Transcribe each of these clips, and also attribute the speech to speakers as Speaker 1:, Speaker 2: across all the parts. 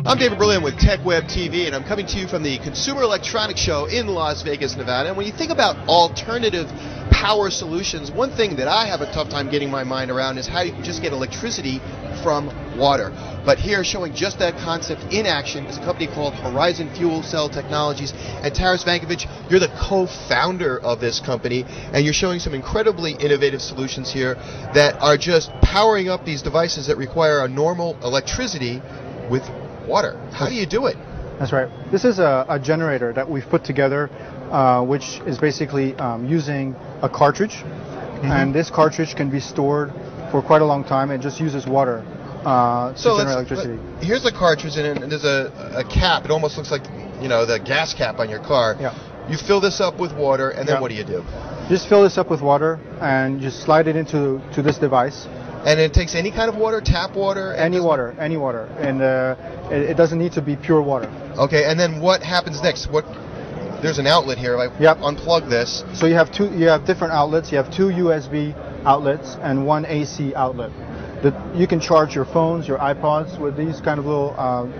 Speaker 1: I'm David Berlin with TechWeb TV, and I'm coming to you from the Consumer Electronics Show in Las Vegas, Nevada. And when you think about alternative power solutions, one thing that I have a tough time getting my mind around is how you can just get electricity from water. But here, showing just that concept in action, is a company called Horizon Fuel Cell Technologies. And Taras Vankovic, you're the co-founder of this company, and you're showing some incredibly innovative solutions here that are just powering up these devices that require a normal electricity with water. How do you do it?
Speaker 2: That's right. This is a generator that we've put together, which is basically using a cartridge, and this cartridge can be stored for quite a long time. It just uses water to generate electricity.
Speaker 1: Here's a cartridge, and there's a cap. It almost looks like, you know, the gas cap on your car.
Speaker 2: Yeah.
Speaker 1: You fill this up with water, and then what do you do?
Speaker 2: Just fill this up with water and just slide it into this device.
Speaker 1: And it takes any kind of water, tap water?
Speaker 2: Any water, and it doesn't need to be pure water.
Speaker 1: Okay, and then what happens next? There's an outlet here. If I unplug this.
Speaker 2: So you have different outlets. You have two USB outlets and one AC outlet. You can charge your phones, your iPods with these kind of little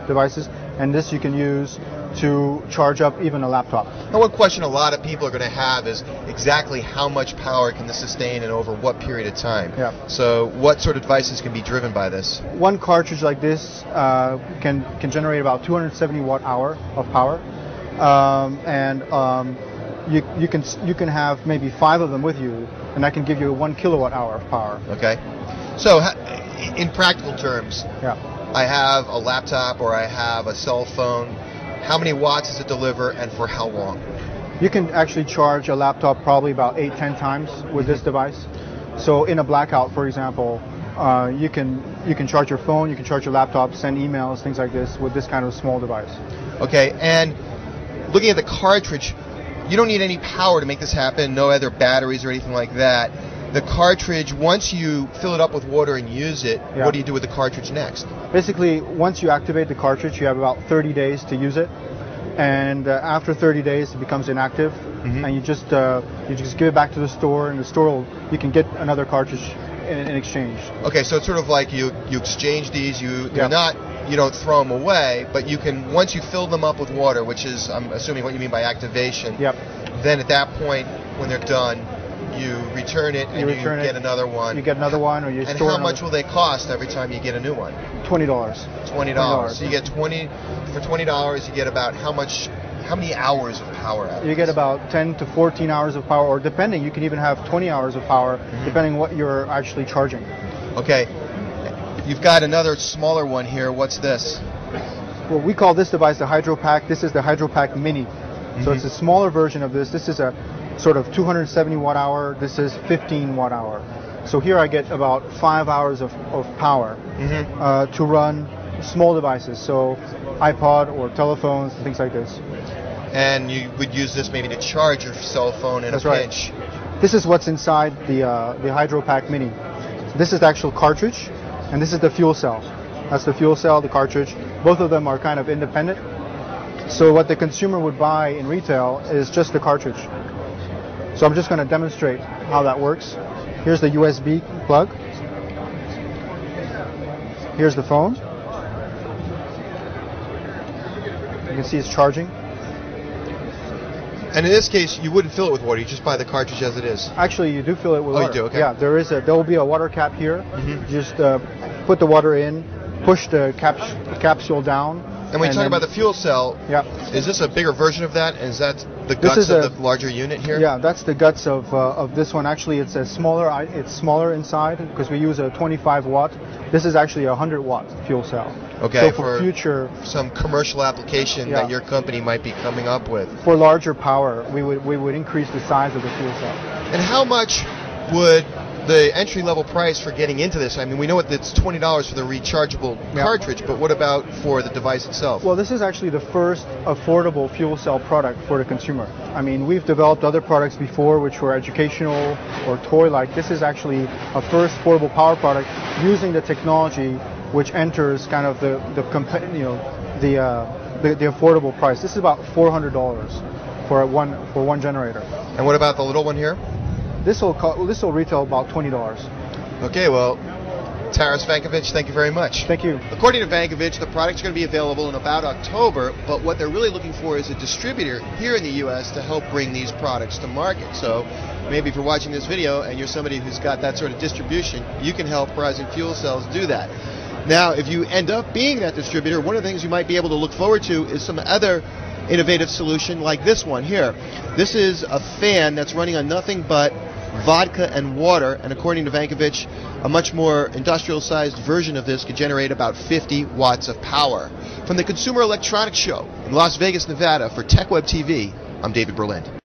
Speaker 2: devices, and this you can use to charge up even a laptop.
Speaker 1: Now, one question a lot of people are going to have is exactly how much power can this sustain and over what period of time?
Speaker 2: Yeah.
Speaker 1: So what sort of devices can be driven by this?
Speaker 2: One cartridge like this can generate about 270 watt-hour of power, you can have maybe 5 of them with you, and that can give you 1 kilowatt-hour of power.
Speaker 1: Okay. So in practical terms,
Speaker 2: I
Speaker 1: I have a laptop or I have a cell phone. How many watts does it deliver, and for how long?
Speaker 2: You can actually charge a laptop probably about 8-10 times with this device. So in a blackout, for example, you can charge your phone, you can charge your laptop, send emails, things like this with this kind of small device.
Speaker 1: Okay, and looking at the cartridge, you don't need any power to make this happen, no other batteries or anything like that. The cartridge, once you fill it up with water and use it, what do you do with the cartridge next?
Speaker 2: Basically, once you activate the cartridge, you have about 30 days to use it. And after 30 days, it becomes inactive. And you just give it back to the store, and the store you can get another cartridge in exchange.
Speaker 1: Okay, so it's sort of like you exchange these. You don't throw them away, but you can, once you fill them up with water, which is, I'm assuming, what you mean by activation. Then at that point, when they're done, you return it and you get another one.
Speaker 2: You get another one, or you store.
Speaker 1: And how much will they cost every time you get a new one?
Speaker 2: $20.
Speaker 1: $20. So you get for $20. You get about how many hours of power out of
Speaker 2: You get about 10 to 14 hours of power, or depending, you can even have 20 hours of power, depending what you're actually charging.
Speaker 1: Okay. You've got another smaller one here. What's this?
Speaker 2: Well, we call this device the Hydro Pack. This is the Hydro Pack Mini. So it's a smaller version of this. This is a sort of 270 watt-hour. This is 15 watt-hour. So here I get about 5 hours of power to run small devices, so iPod or telephones, things like this.
Speaker 1: And you would use this maybe to charge your cell phone in a pinch.
Speaker 2: Right. This is what's inside the Hydro Pack Mini. This is the actual cartridge, and this is the fuel cell. That's the fuel cell, the cartridge. Both of them are kind of independent. So what the consumer would buy in retail is just the cartridge. So I'm just going to demonstrate how that works. Here's the USB plug. Here's the phone. You can see it's charging.
Speaker 1: And in this case, you wouldn't fill it with water. You just buy the cartridge as it is.
Speaker 2: Actually, you do fill it with water.
Speaker 1: Oh, you do? Okay.
Speaker 2: Yeah, there will be a water cap here. Just put the water in, push the capsule down.
Speaker 1: And when you talk about the fuel cell, is this a bigger version of that? Is that the guts of the larger unit here?
Speaker 2: Yeah, that's the guts of this one. Actually, it's smaller inside because we use a 25 watt. This is actually a 100 watt fuel cell.
Speaker 1: Okay,
Speaker 2: so for future
Speaker 1: some commercial application that your company might be coming up with.
Speaker 2: For larger power, we would increase the size of the fuel cell.
Speaker 1: And how much would the entry-level price for getting into this? I mean, we know it's $20 for the rechargeable cartridge, but what about for the device itself?
Speaker 2: Well, this is actually the first affordable fuel cell product for the consumer. I mean, we've developed other products before which were educational or toy-like. This is actually a first affordable power product using the technology which enters kind of the affordable price. This is about $400 for one generator.
Speaker 1: And what about the little one here?
Speaker 2: This will retail about $20.
Speaker 1: Okay, well, Taras Vankovich, thank you very much.
Speaker 2: Thank you.
Speaker 1: According to Vankovich, the product's going to be available in about October, but what they're really looking for is a distributor here in the U.S. to help bring these products to market. So maybe if you're watching this video and you're somebody who's got that sort of distribution, you can help Horizon Fuel Cells do that. Now, if you end up being that distributor, one of the things you might be able to look forward to is some other innovative solution like this one here. This is a fan that's running on nothing but vodka and water, and according to Vankovich, a much more industrial-sized version of this could generate about 50 watts of power. From the Consumer Electronics Show in Las Vegas, Nevada, for TechWeb TV, I'm David Berlind.